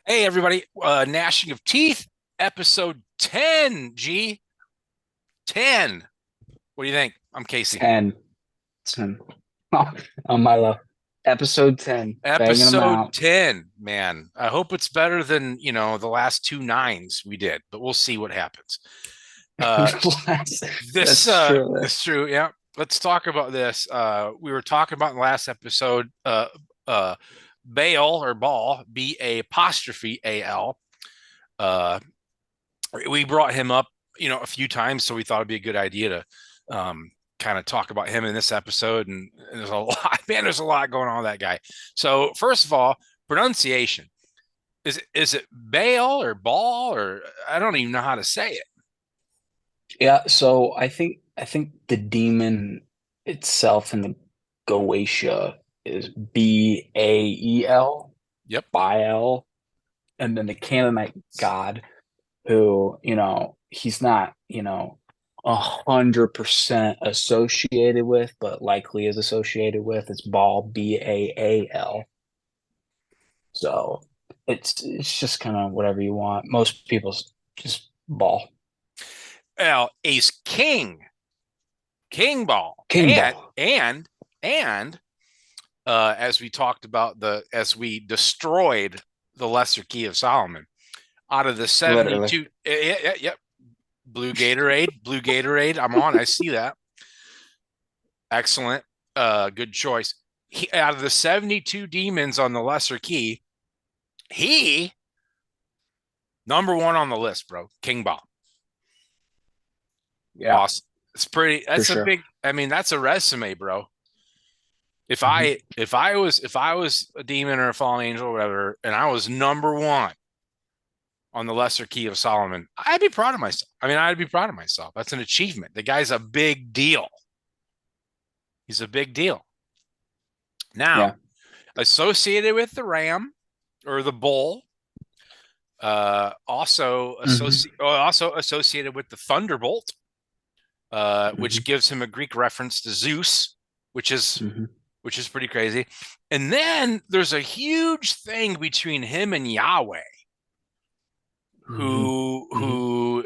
Hey, everybody. Gnashing of Teeth, episode 10, G. 10. What do you think? I'm Casey. 10. 10. On my love. Episode 10. Banging them Episode out. 10, man. I hope it's better than, the last two nines we did, but we'll see what happens. Uh, this, That's true. this true. Yeah. Let's talk about this. We were talking about in the last episode, uh, Bael or Ball, B-A apostrophe A-L. Uh, we brought him up, a few times, so we thought it'd be a good idea to kind of talk about him in this episode. And there's a lot, man, there's a lot going on with that guy. So first of all, pronunciation. Is it Baal or Ball or I don't even know how to say it. Yeah, so I think the demon itself in the Goetia is Bael, Yep. Bael, and then the Canaanite god who, he's not, 100% associated with, but likely is associated with. It's Baal, Baal. So it's just kind of whatever you want. Most people just Baal, Well, he's King Ball, King Baal, and as we talked about as we destroyed the Lesser Key of Solomon out of the literally. 72. Yep. Blue Gatorade. I'm on. I see that. Excellent. Good choice. Out of the 72 demons on the Lesser Key, he number one on the list, bro. King Bob. Yeah, Awesome. It's pretty. for That's a sure. big. I mean, that's a resume, bro. If Mhm. I if I was if I was a demon or a fallen angel or whatever, and I was number one on the Lesser Key of Solomon, I'd be proud of myself. I mean, I'd be proud of myself. That's an achievement. The guy's a big deal. He's a big deal. Now, Yeah. associated with the ram or the bull, Hmm. also associated with the thunderbolt, which Hmm. gives him a Greek reference to Zeus, which is Hmm. which is pretty crazy. And then there's a huge thing between him and Yahweh. Hmm. Hmm. Who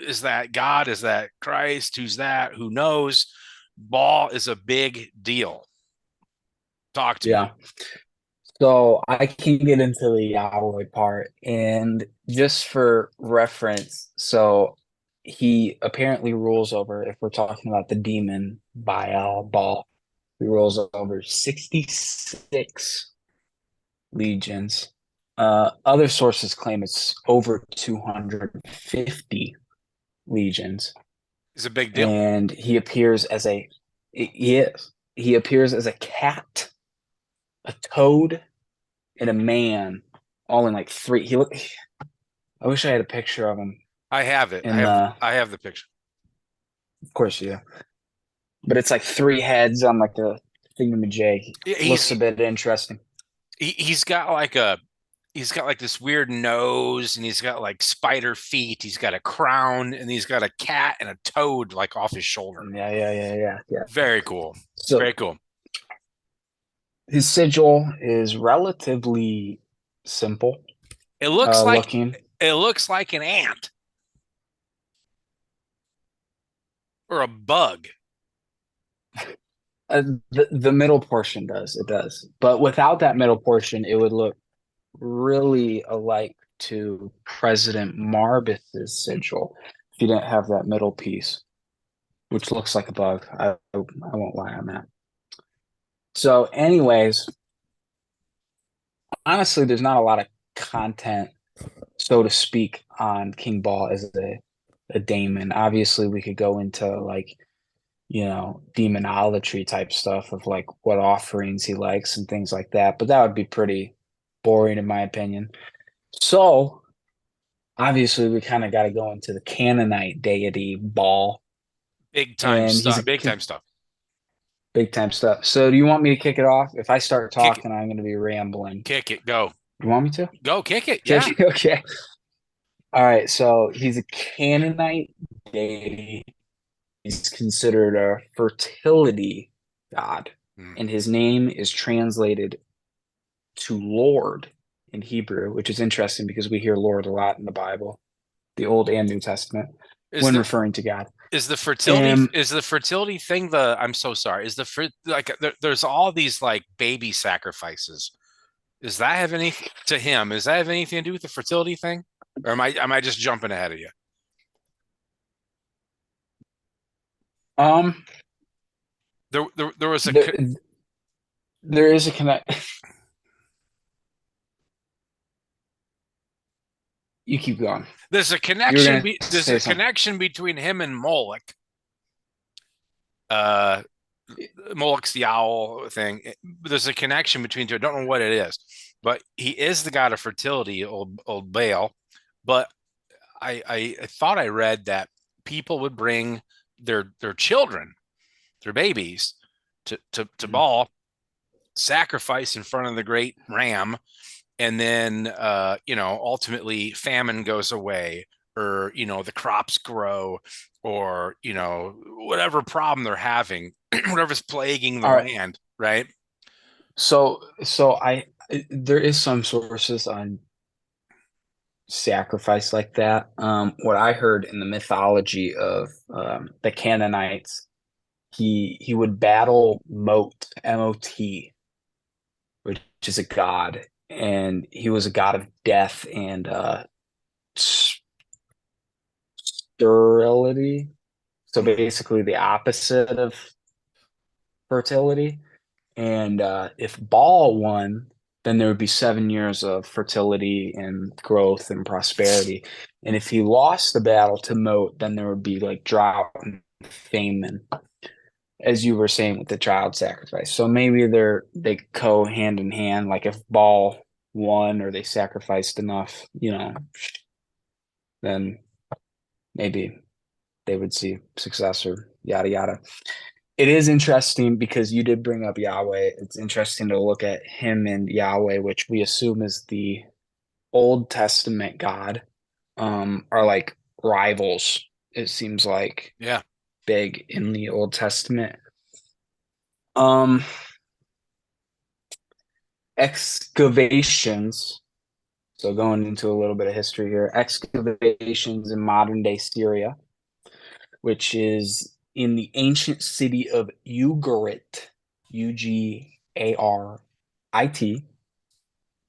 is that God? Is that Christ? Who's that? Who knows? Baal is a big deal. Talk to me. Yeah. So I can get into the Yahweh part, and just for reference, so he apparently rules over, if we're talking about the demon Baal, he rules over 66 legions. Other sources claim it's over 250 legions, It's a big deal. and he appears as a cat, a toad, and a man, all in like three. I wish I had a picture of him I have it. in the. I have the picture. Of course, yeah, but it's like three heads on like a thingamajig. He's Looks a bit interesting. he's got like this weird nose, and he's got like spider feet. He's got a crown, and he's got a cat and a toad like off his shoulder. Yeah, yeah, yeah, yeah, yeah. Very cool. So Very cool. his sigil is relatively simple It looks like looking. it looks like an ant or a bug. The middle portion does, it does, but without that middle portion, it would look really alike to President Marbus's sigil if you didn't have that middle piece, which looks like a bug. I won't lie on that. So, anyways, honestly, there's not a lot of content, so to speak, on King Ball as a daemon. Obviously, we could go into like, demonolatry type stuff of like what offerings he likes and things like that, but that would be pretty boring in my opinion. So, obviously, we kind of got to go into the Canaanite deity Baal, Big time and he's stuff. a Big time stuff. big time stuff. So, do you want me to kick it off? If I start Kick it. talking, I'm going to be rambling. Kick it. Go. You want me to? Go kick it. Yeah. Kick it? Okay. All right. So, he's a Canaanite deity. He's considered a fertility god, Hmm. and his name is translated to Lord in Hebrew, which is interesting because we hear Lord a lot in the Bible, the Old and New Testament, Is when the referring to God. is the fertility And is the fertility thing the I'm so sorry. Is there's all these like baby sacrifices. Does that have anything to him? Does that have anything to do with the fertility thing? Or am I just jumping ahead of you? um, There was a there there is a connect. You keep going. there's a You were connection gonna be there's say a something. connection between him and Moloch. Uh Moloch's the owl thing. There's a connection between two. I don't know what it is, but he is the god of fertility, old Bael. But I thought I read that people would bring their children, their babies, to Mhm. Baal, sacrifice in front of the great ram, and then ultimately famine goes away, or the crops grow, or whatever problem they're having, whatever's plaguing the All right. land, right? So I there is some sources on sacrifice like that. What I heard in the mythology of the Canaanites, he would battle Mot, M-O-T, which is a god, and he was a god of death and sterility. So Hmm. basically the opposite of fertility. And if Baal won, then there would be 7 years of fertility and growth and prosperity. And if he lost the battle to Moat, then there would be like drought and famine, as you were saying with the child sacrifice. So maybe they go hand in hand. Like if Baal won or they sacrificed enough, then maybe they would see success or yada yada. It is interesting because you did bring up Yahweh. It's interesting to look at him and Yahweh, which we assume is the Old Testament God, are like rivals. It seems like Yeah. big in the Old Testament. Um, Excavations. So going into a little bit of history here, excavations in modern day Syria, which is in the ancient city of Ugarit, Ugarit.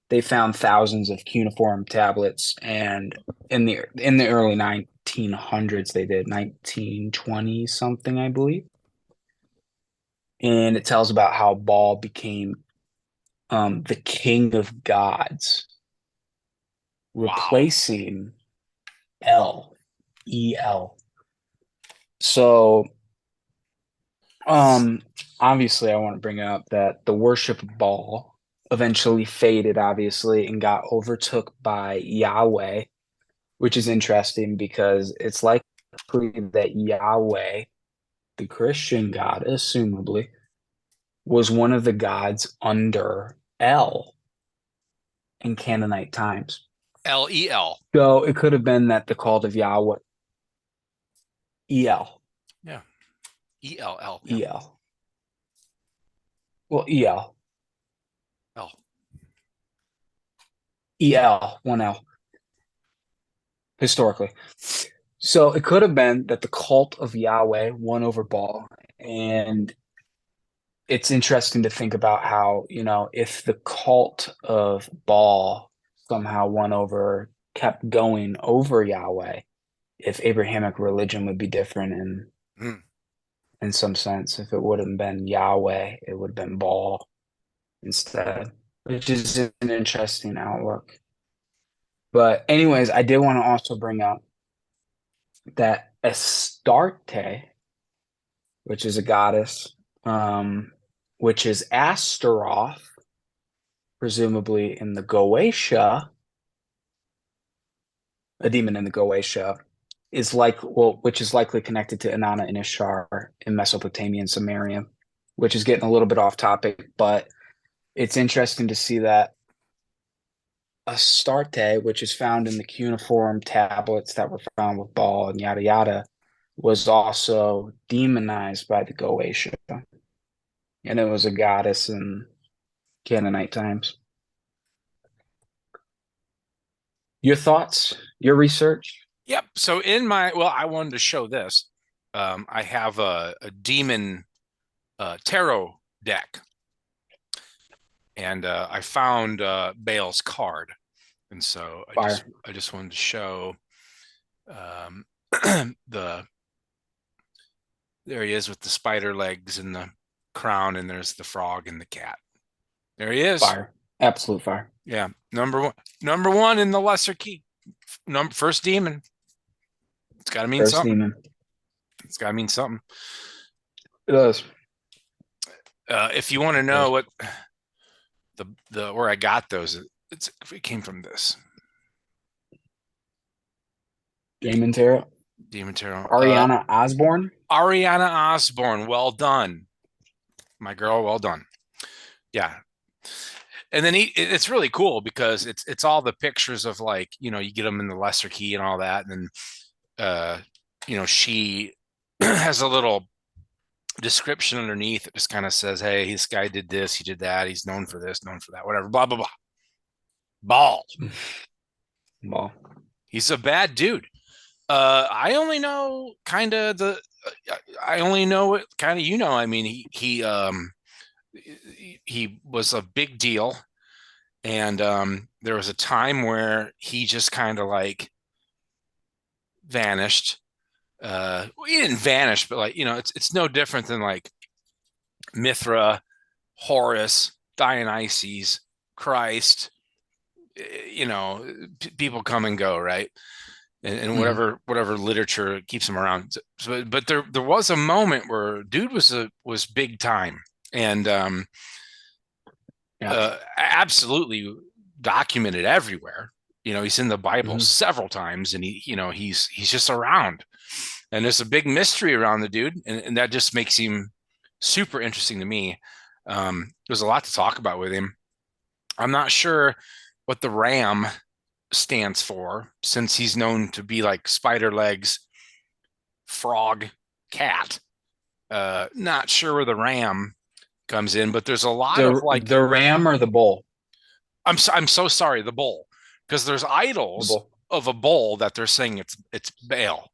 They found thousands of cuneiform tablets, and in the early 1900s, they did 1920 something, I believe. And it tells about how Baal became the king of gods, Wow. replacing El, El. So Um, obviously, I want to bring up that the worship of Baal eventually faded, obviously, and got overtook by Yahweh, which is interesting because it's likely that Yahweh, the Christian God, assumably, was one of the gods under El in Canaanite times. Lel. So it could have been that the cult of Yahweh, El, Yeah. Ell. Yeah. El, well, El, L. one L, historically. So it could have been that the cult of Yahweh won over Baal. And it's interesting to think about how, if the cult of Baal somehow won over, kept going over Yahweh, if Abrahamic religion would be different Hmm. in some sense. If it wouldn't been Yahweh, it would have been Baal instead, which is an interesting outlook. But anyways, I did want to also bring up that Astarte, which is a goddess, which is Astaroth, presumably in the Goetia, a demon in the Goetia, which is likely connected to Inanna and Ishtar in Mesopotamia and Samaria, which is getting a little bit off topic, but it's interesting to see that Astarte, which is found in the cuneiform tablets that were found with Baal and yada yada, was also demonized by the Goetia, and it was a goddess in Canaanite times. Your thoughts, your research? Yep. So I wanted to show this. I have a demon tarot deck, and I found Bael's card, and so Fire. I just wanted to show um, the there he is with the spider legs and the crown, and there's the frog and the cat. There he is. Fire. Absolute fire. Yeah, number one in the lesser key. First demon. It's got to mean First something. demon. It's got to mean something. It does. If you want to know what the where I got those, it came from this Demon Tarot. demon tarot. Ariana Osborne. Ariana Osborne. Well done, my girl. Well done. Yeah. And then it's really cool because it's all the pictures of, like, you get them in the lesser key and all that, and then she has a little description underneath that just kind of says, hey, this guy did this, he did that, he's known for this, known for that, whatever, blah blah blah. Ball. He's a bad dude. I only know kind of I only know what kind of I mean, he was a big deal, and there was a time where he just kind of like vanished. He didn't vanish, but, like, it's no different than like Mithra, Horus, Dionysus, Christ. People come and go, right? And whatever literature keeps him around. So, but there was a moment where dude was big time, and absolutely documented everywhere. He's in the Bible several times, and he's just around, and there's a big mystery around the dude, and that just makes him super interesting to me. There's a lot to talk about with him. I'm not sure what the ram stands for, since he's known to be like spider legs, frog, cat. Not sure where the ram comes in, but there's a lot of like the ram or the bull. I'm so sorry, the bull, because there's idols of a bull that they're saying it's Bael,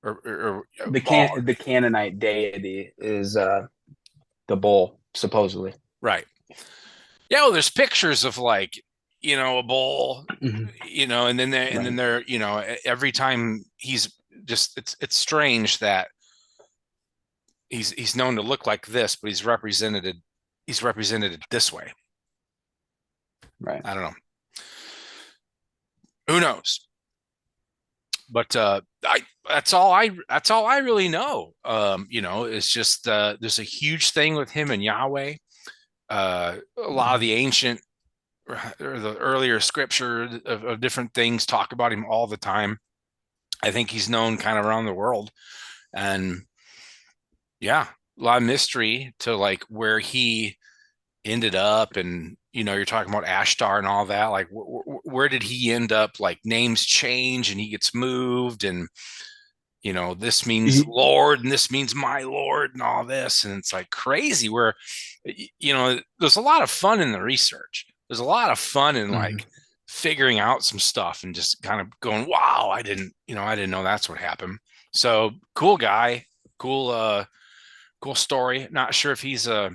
or the Canaanite deity is the bull, supposedly. Right. Yeah, well, there's pictures of, like, a bull, and then they're every time he's just it's strange that he's known to look like this, but he's represented this way. Right. I don't know. Who knows? But that's all I really know. It's just there's a huge thing with him and Yahweh. A lot of the ancient or the earlier scripture of different things talk about him all the time. I think he's known kind of around the world, and yeah, a lot of mystery to like where he ended up, and you're talking about Ashtar and all that. Like, where did he end up? Like, names change, and he gets moved, and this means Lord, and this means my Lord, and all this, and it's like crazy. Where there's a lot of fun in the research. There's a lot of fun in like figuring out some stuff and just kind of going, wow, I didn't know that's what happened. So cool guy, cool story. Not sure if he's I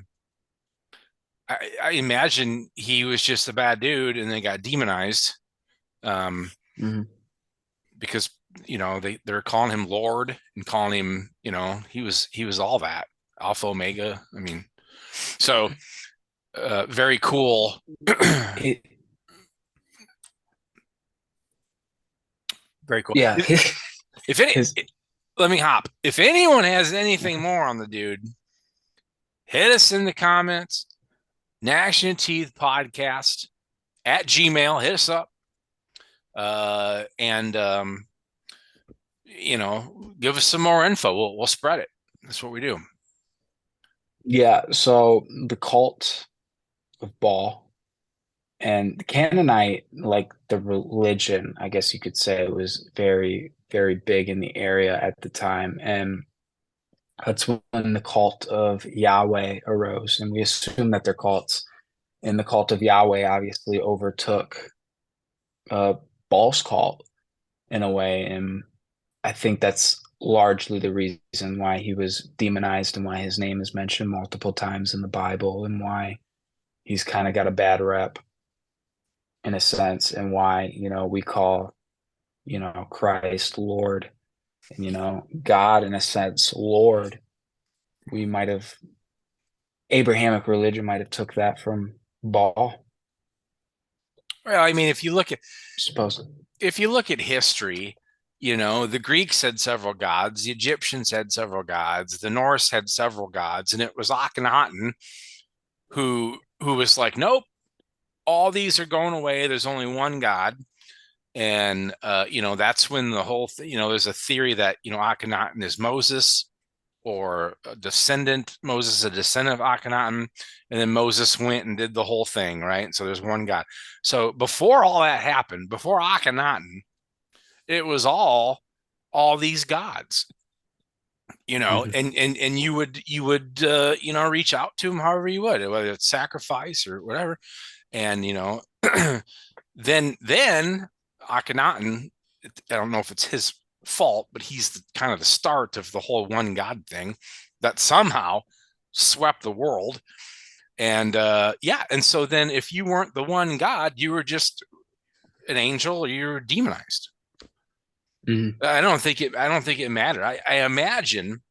imagine he was just a bad dude and then got demonized, because they're calling him Lord and calling him, he was all that, Alpha Omega. I mean, so very cool. Very cool. Yeah. Let me hop. If anyone has anything more on the dude, hit us in the comments. Gnashing of Teeth Podcast at Gmail. Hit us up. And give us some more info. We'll spread it. That's what we do. Yeah. So the cult of Baal and the Canaanite, like the religion, I guess you could say, was very, very big in the area at the time. And that's when the cult of Yahweh arose. And we assume that their cults, and the cult of Yahweh obviously overtook false cult in a way. And I think that's largely the reason why he was demonized and why his name is mentioned multiple times in the Bible and why he's kind of got a bad rep in a sense, and why, we call, Christ Lord, and, God in a sense, Lord. We might have, Abrahamic religion might have took that from Baal, Well, I mean, supposedly. if you look at history, the Greeks had several gods, the Egyptians had several gods, the Norse had several gods, and it was Akhenaten who was like, nope, all these are going away. There's only one God. And that's when the whole thing, there's a theory that, Akhenaten is Moses, or a descendant, Moses, a descendant of Akhenaten, and then Moses went and did the whole thing, right? So there's one God. So before all that happened, before Akhenaten, it was all these gods, Mhm. and you would reach out to them however you would, whether it's sacrifice or whatever, and then Akhenaten, I don't know if it's his fault, but he's kind of the start of the whole one God thing that somehow swept the world. And yeah, and so then if you weren't the one God, you were just an angel, or you were demonized. Mhm. I don't think it mattered. I imagine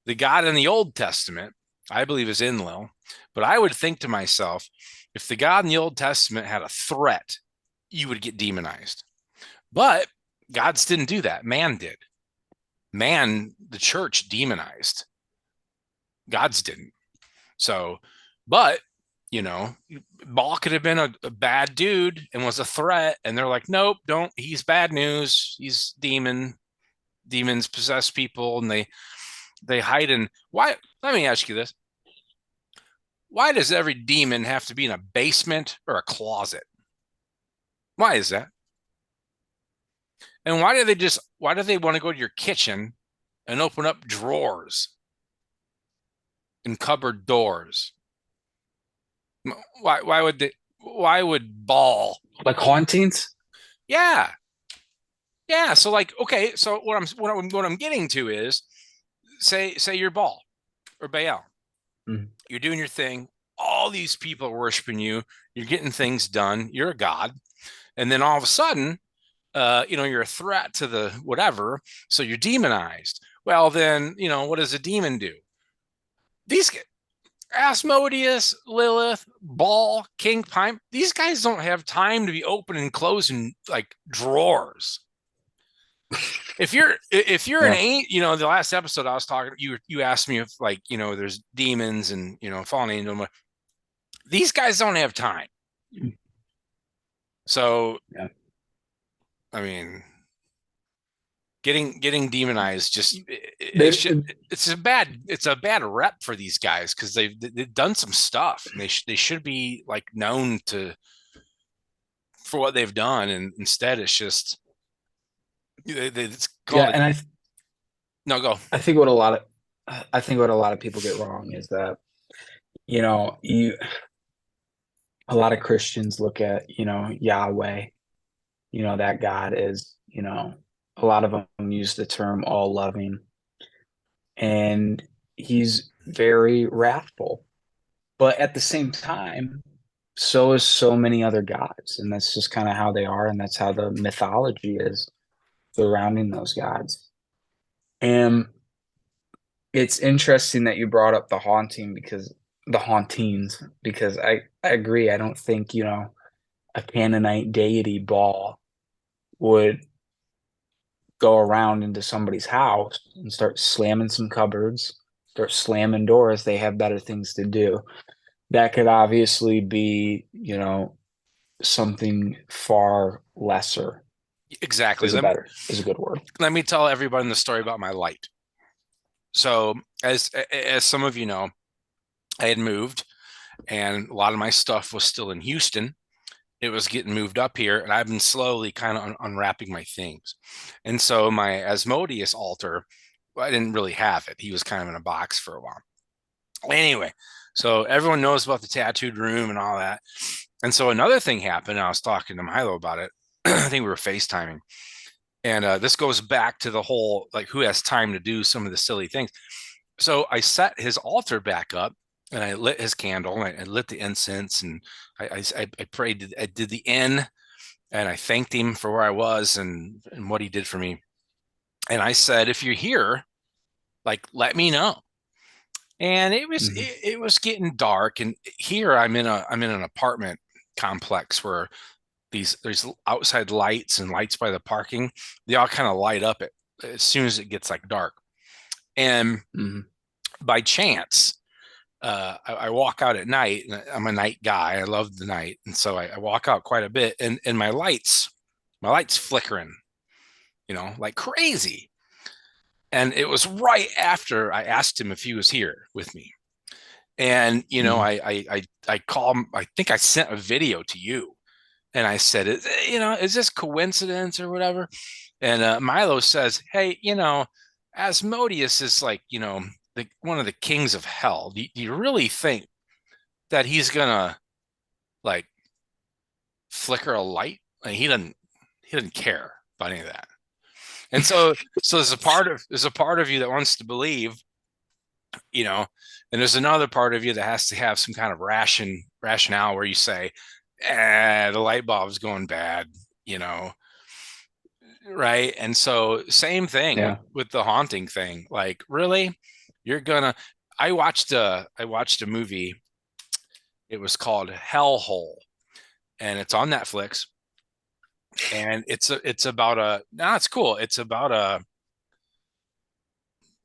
the God in the Old Testament, I believe, is Enlil, but I would think to myself, if the God in the Old Testament had a threat, you would get demonized. But gods didn't do that. Man did. Man, the church demonized. Gods didn't. So, but you know, Baal could have been a bad dude and was a threat, and they're like, nope, don't. He's bad news. He's demon. Demons possess people, and they hide in. Why? Let me ask you this: why does every demon have to be in a basement or a closet? Why is that? And why do they want to go to your kitchen and open up drawers and cupboard doors? Why would Baal? Like hauntings. Yeah. Yeah. So like, okay, so what I'm getting to is, say you're Baal or Baal. Mhm. You're doing your thing. All these people are worshiping you. You're getting things done. You're a god. And then all of a sudden, you're a threat to the whatever. So you're demonized. Well, then, what does a demon do? These Asmodeus, Lilith, Baal, King Pine, these guys don't have time to be opening and closing like drawers. If you're an Yeah. ain't, the last episode I was talking, you asked me if, like, there's demons and fallen angel. These guys don't have time. So Yeah. I mean, getting demonized, just They, it's a bad rep for these guys, because they've done some stuff, and they should be like known to for what they've done, and instead it's just it's yeah, called a and no go. I think what a lot of people get wrong is that, you a lot of Christians look at, Yahweh, that God is, a lot of them use the term all loving, and he's very wrathful. But at the same time, so is so many other gods, and that's just kind of how they are, and that's how the mythology is surrounding those gods. And it's interesting that you brought up the hauntings, because I agree. I don't think, a Canaanite deity Baal would go around into somebody's house and start slamming some cupboards, start slamming doors. They have better things to do. That could obviously be, something far lesser Exactly. is is a good word. Let me tell everybody the story about my light. So as some of you know, I had moved, and a lot of my stuff was still in Houston. It was getting moved up here, and I've been slowly kind of unwrapping my things. And so my Asmodeus altar, well, I didn't really have it. He was kind of in a box for a while. Anyway, so everyone knows about the tattooed room and all that. And so another thing happened. I was talking to Milo about it. I think we were FaceTiming. And this goes back to the whole, like, who has time to do some of the silly things. So I set his altar back up and I lit his candle and I lit the incense and I prayed. I did the N and I thanked him for where I was and what he did for me. And I said, if you're here, like, let me know. And Hmm. it was getting dark. And here I'm in an apartment complex where there's outside lights and lights by the parking. They all kind of light up as soon as it gets like dark. And Hmm. by chance, I walk out at night. And I'm a night guy. I love the night, and so I walk out quite a bit. And my lights flickering, like crazy. And it was right after I asked him if he was here with me. And Hmm. I call him. I think I sent a video to you, and I said, is this coincidence or whatever? And Milo says, hey, Asmodeus is like, one of the kings of hell. Do you really think that he's gonna like flicker a light? Like, he doesn't care about any of that. And so there's a part of you that wants to believe, you know, and there's another part of you that has to have some kind of rationale where you say, the light bulb's going bad, you know, right? And so same thing Yeah. with the haunting thing. Like, really? You're gonna I watched a movie. It was called Hellhole, and it's on Netflix. And it's about a no, it's cool. It's about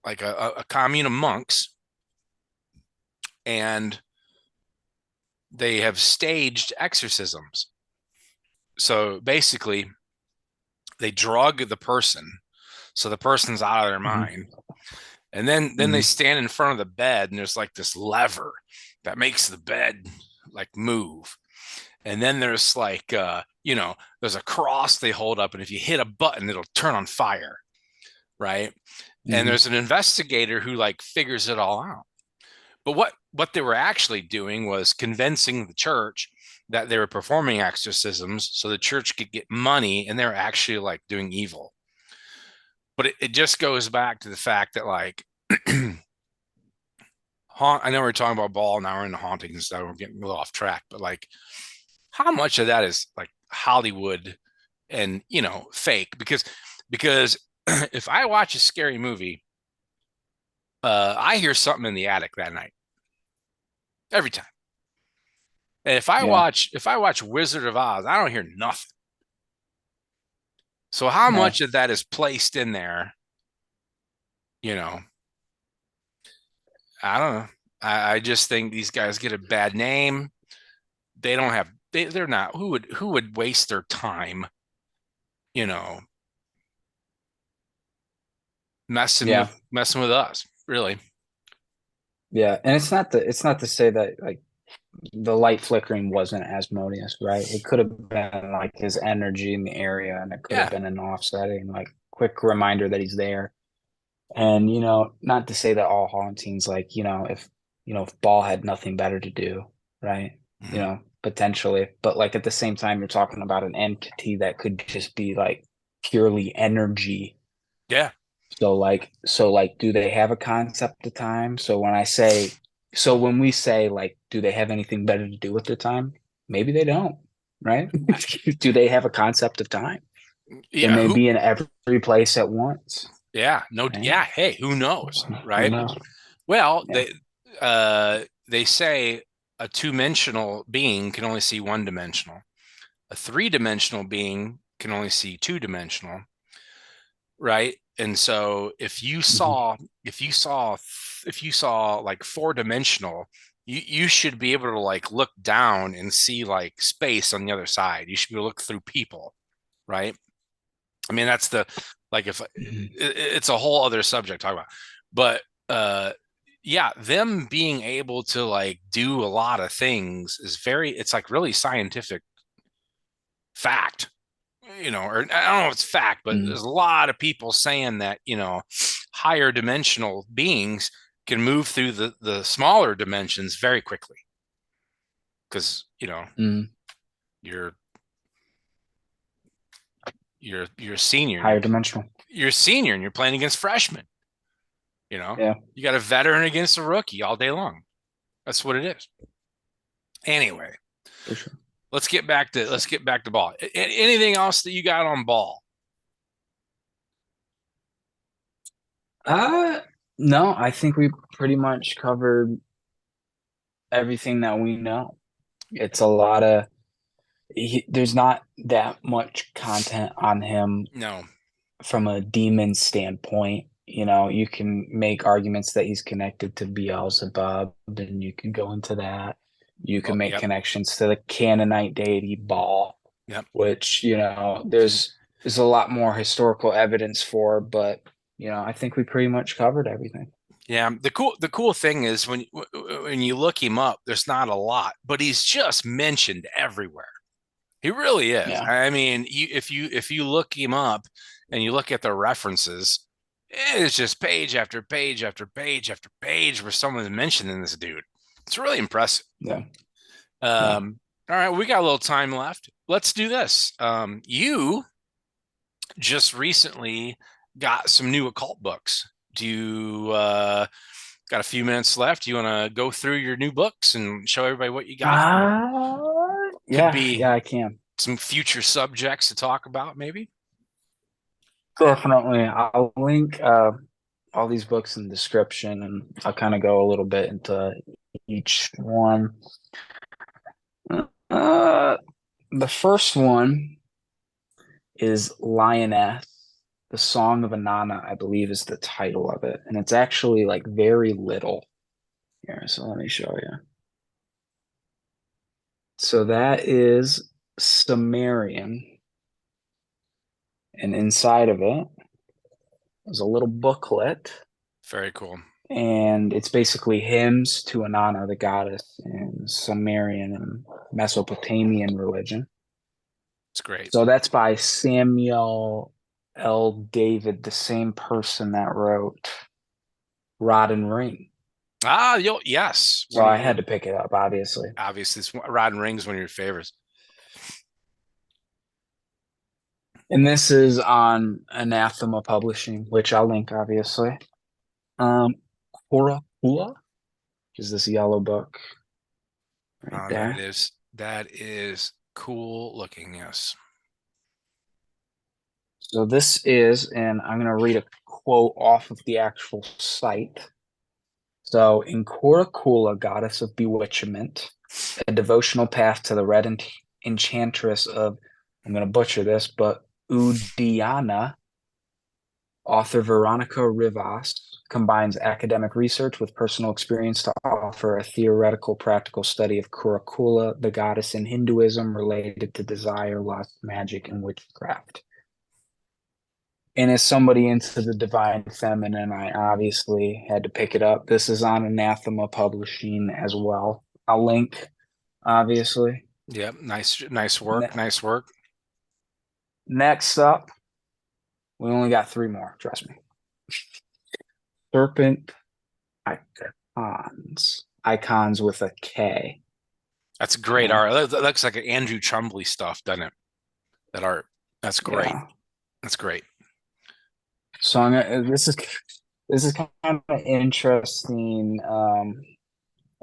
a commune of monks, and they have staged exorcisms. So basically, they drug the person, so the person's out of their Hmm. mind. And then they Hmm. stand in front of the bed and there's like this lever that makes the bed like move. And then there's like there's a cross they hold up, and if you hit a button, it'll turn on fire, right? And Hmm. there's an investigator who like figures it all out. But what they were actually doing was convincing the church that they were performing exorcisms so the church could get money, and they're actually like doing evil. But it just goes back to the fact that like I know we're talking about Bael, now we're into hauntings and stuff. We're getting a little off track, but like, how much of that is like Hollywood and fake? Because if I watch a scary movie, I hear something in the attic that night every time. And Yeah. if I watch Wizard of Oz, I don't hear nothing. So how Yeah. much of that is placed in there? You know, I don't know. I just think these guys get a bad name. They don't have they're not who would waste their time, you know, Yeah. messing with us, really. Yeah. And it's not to say that like the light flickering wasn't Asmodeus, right? It could have been like his energy in the area, and it could have Yeah. been an offsetting, like quick reminder that he's there. And not to say that all hauntings, like, if Ball had nothing better to do, right? Mhm. Potentially. But like at the same time, you're talking about an entity that could just be like purely energy. Yeah. So like, do they have a concept of time? So when we say like, do they have anything better to do with their time? Maybe they don't, right? Do they have a concept of time? They Yeah. may be in every place at once, Yeah. No. right? Yeah. Hey, who knows? Who Right. knows? Well, Yeah. they say a two-dimensional being can only see one-dimensional. A three-dimensional being can only see two-dimensional. Right. And so Hmm. if you saw like four-dimensional, you should be able to like look down and see like space on the other side. You should be able to look through people, right? I mean, that's the like if Hmm. it's a whole other subject to talk about, but yeah, them being able to like do a lot of things is it's like really scientific fact, or I don't know if it's fact, but Hmm. there's a lot of people saying that, higher dimensional beings can move through the smaller dimensions very quickly because, Hmm. You're you're a senior. Higher dimensional. You're a senior and you're playing against freshmen. You know, Yeah, you got a veteran against a rookie all day long. That's what it is. Anyway, for sure. let's get back to ball. Anything else that you got on ball? No, I think we pretty much covered everything that we know. It's a lot of there's not that much content on him No. from a demon standpoint. You know, you can make arguments that he's connected to Beelzebub, and you can go into that. You can make Yep. connections to the Canaanite deity Baal, Yep. which, you know, there's a lot more historical evidence for, but you know, I think we pretty much covered everything. Yeah, the cool thing is when you look him up, there's not a lot, but he's just mentioned everywhere. He really is. Yeah. I mean, if you look him up and you look at the references, it's just page after page after page after page where someone's mentioning this dude. It's really impressive. Yeah. Yeah. All right, we got a little time left. Let's do this. You just recently got some new occult books. Do you got a few minutes left? Do you want to go through your new books and show everybody what you got? Could be Yeah, I can. some future subjects to talk about, maybe. Definitely. I'll link all these books in the description, and I'll kind of go a little bit into each one. The first one is Lioness. The Song of Inanna, I believe, is the title of it. And it's actually like very little. Here, so let me show you. So that is Sumerian. And inside of it is a little booklet. Very cool. And it's basically hymns to Inanna, the goddess, in Sumerian and Mesopotamian religion. It's great. So that's by Samuel L. David, the same person that wrote Rod and Ring. Yes. So I had to pick it up, obviously. Rod and Ring's one of your favorites. And this is on Anathema Publishing, which I'll link, obviously. Kurukulla, which is this yellow book right there. That is cool looking, yes. So this is, and I'm going to read a quote off of the actual site. So in Kurukulla, goddess of bewitchment, a devotional path to the red enchantress of, I'm going to butcher this, but Udiana, author Veronica Rivas combines academic research with personal experience to offer a theoretical, practical study of Kurukulla, the goddess in Hinduism related to desire, lust, magic, and witchcraft. And as somebody into the divine feminine, I obviously had to pick it up. This is on Anathema Publishing as well. I'll link, obviously. Yep, nice work. Nice work. Next up, we only got 3 more, trust me. Serpent Ikons with a K. That's great art. That looks like an Andrew Trumbull stuff, doesn't it? That art. That's great. Yeah. That's great. So this is kind of interesting.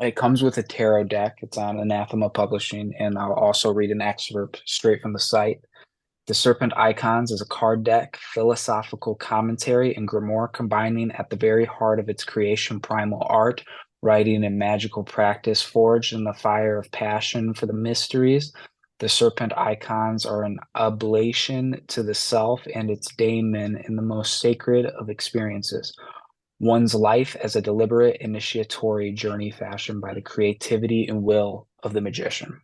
It comes with a tarot deck. It's on Anathema Publishing, and I'll also read an excerpt straight from the site. The Serpent Ikons is a card deck, philosophical commentary, and grimoire combining at the very heart of its creation primal art, writing and magical practice forged in the fire of passion for the mysteries. The Serpent Ikons are an oblation to the self and its daemon in the most sacred of experiences. One's life as a deliberate initiatory journey fashioned by the creativity and will of the magician.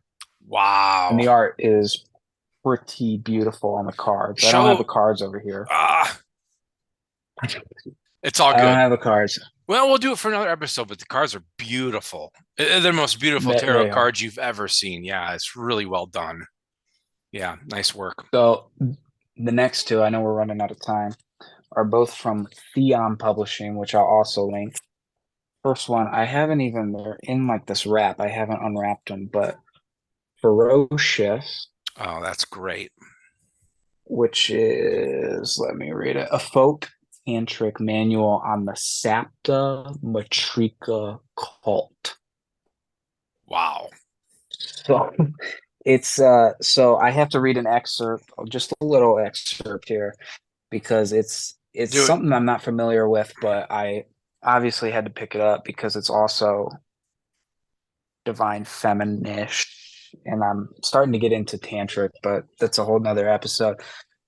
Wow. And the art is pretty beautiful on the cards. I don't have the cards over here. It's all good. I don't have the cards. Well, we'll do it for another episode, but the cards are beautiful. They're the most beautiful tarot cards you've ever seen. Yeah, it's really well done. Yeah, nice work. So the next 2, I know we're running out of time, are both from Theon Publishing, which I'll also link. First one, they're in like this wrap. I haven't unwrapped them, but Ferocious, Oh, that's great. which is, let me read it, a folk tantric manual on the Sapta Matrika cult. Wow. So so I have to read an excerpt, just a little excerpt here, because it's Do it. something I'm not familiar with, but I obviously had to pick it up because it's also divine feminine-ish, and I'm starting to get into tantric, but that's a whole nother episode.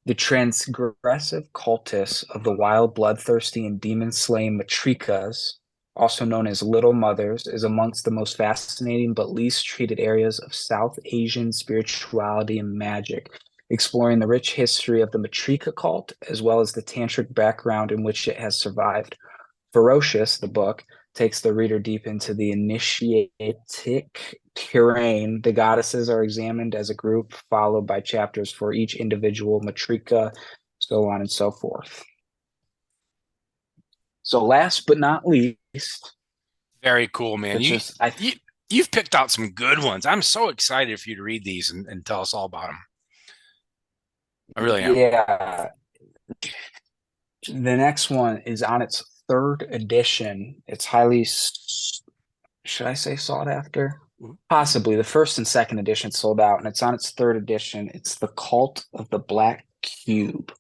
The transgressive cultists of the wild, bloodthirsty, and demon-slaying Matrikas, also known as Little Mothers, is amongst the most fascinating but least treated areas of South Asian spirituality and magic, exploring the rich history of the Matrika cult as well as the tantric background in which it has survived. Ferocious, the book, takes the reader deep into the initiatic terrain. The goddesses are examined as a group, followed by chapters for each individual matrika, so on and so forth. So last but not least, Very cool, man. which You is I you you've picked out some good ones. I'm so excited for you to read these and tell us all about them. I really am. yeah, the next one is on its third edition. It's highly, should I say, sought after? Possibly. The first and second edition sold out, and it's on its third edition. It's The Cult of the Black Cube,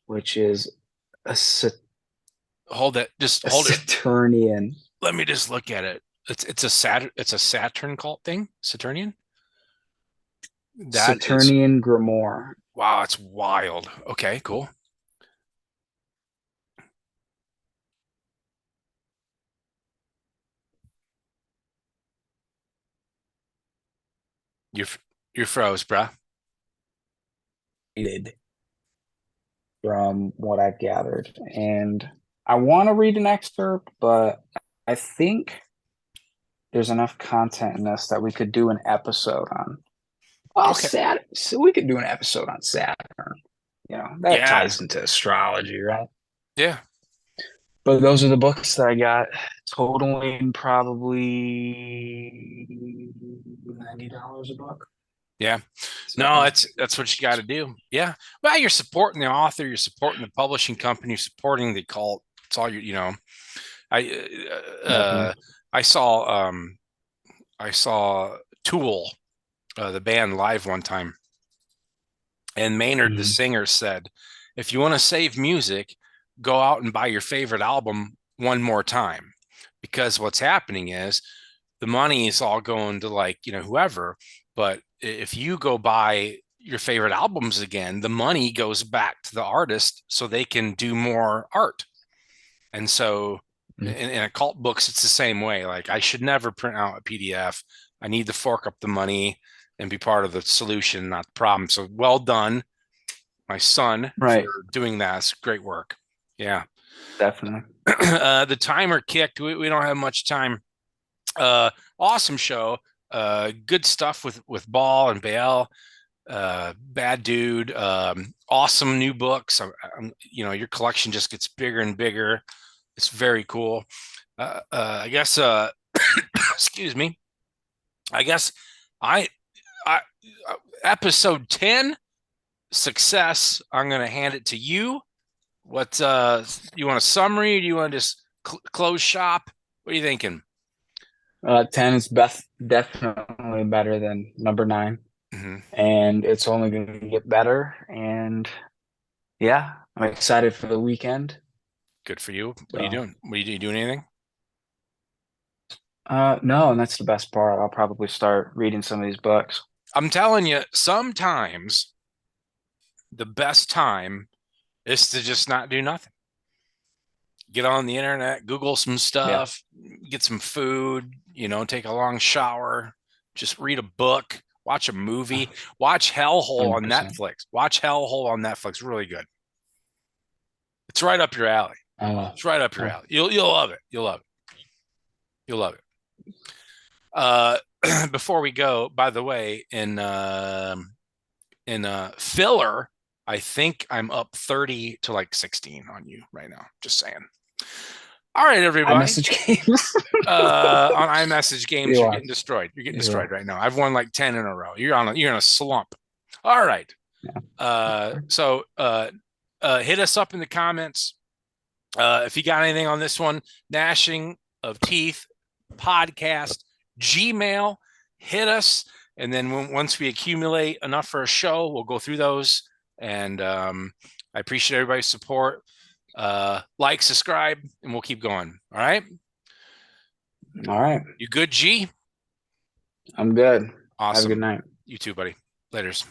which is a, Hold it. Just a hold it. Saturnian. Let me just look at it. It's a Saturn cult thing. Saturnian. That is Saturnian Grimoire. wow. It's wild. Okay, cool. You're you're froze, bruh. From what I've gathered. And I want to read an excerpt, but I think there's enough content in this that we could do an episode on. Well, Okay. So we could do an episode on Saturn. That Yeah. ties into astrology, right? Yeah. But those are the books that I got, totaling probably $90 a book. Yeah. No, So that's what you got to do. Yeah. Well, you're supporting the author, you're supporting the publishing company, you're supporting the cult. It's all I definitely. I saw I saw Tool, the band live one time, and Maynard the Mhm. singer said, "If you want to save music, go out and buy your favorite album one more time." Because what's happening is the money is all going to whoever, but if you go buy your favorite albums again, the money goes back to the artist so they can do more art. And so Mhm. in occult books, it's the same way. Like I should never print out a PDF. I need to fork up the money and be part of the solution, not the problem. So well done, my son, for Right, doing that. It's great work. Yeah. definitely. The timer kicked. We don't have much time. Awesome show. Good stuff with Bael and Bael. Bad dude. Awesome new books. Your collection just gets bigger and bigger. It's very cool. I guess. Excuse me. I guess I, I episode 10 success. I'm gonna hand it to you. What you want a summary? Do you want to just close shop? What are you thinking? 10 is definitely better than number 9, Mm-hmm. and it's only going to get better. And yeah, I'm excited for the weekend. Good for you. What are you So, doing? What are you doing? Anything? no, and that's the best part. I'll probably start reading some of these books. I'm telling you, sometimes the best time is to just not do nothing. Get on the internet, Google some Yeah, stuff, get some food, take a long shower, just read a book, watch a movie, watch Hellhole on 100%. Netflix. Watch Hellhole on Netflix. Really good. It's right up your alley. Oh, It's right up your oh, alley. You'll love it. You'll love it. You'll love it. Before we go, by the way, in filler, I think I'm up 30 to like 16 on you right now. Just saying. All right, everybody. iMessage games. On iMessage games, you're You are. getting destroyed. You're getting You destroyed are. right now. I've won like 10 in a row. You're in a slump. All right. So hit us up in the comments. If you got anything on this one, Gnashing of Teeth podcast, Gmail, hit us. And then once we accumulate enough for a show, we'll go through those. And I appreciate everybody's support. Like, subscribe, and we'll keep going. All right. All right. You good, G? I'm good. Awesome. Have a good night. You too, buddy. Laters.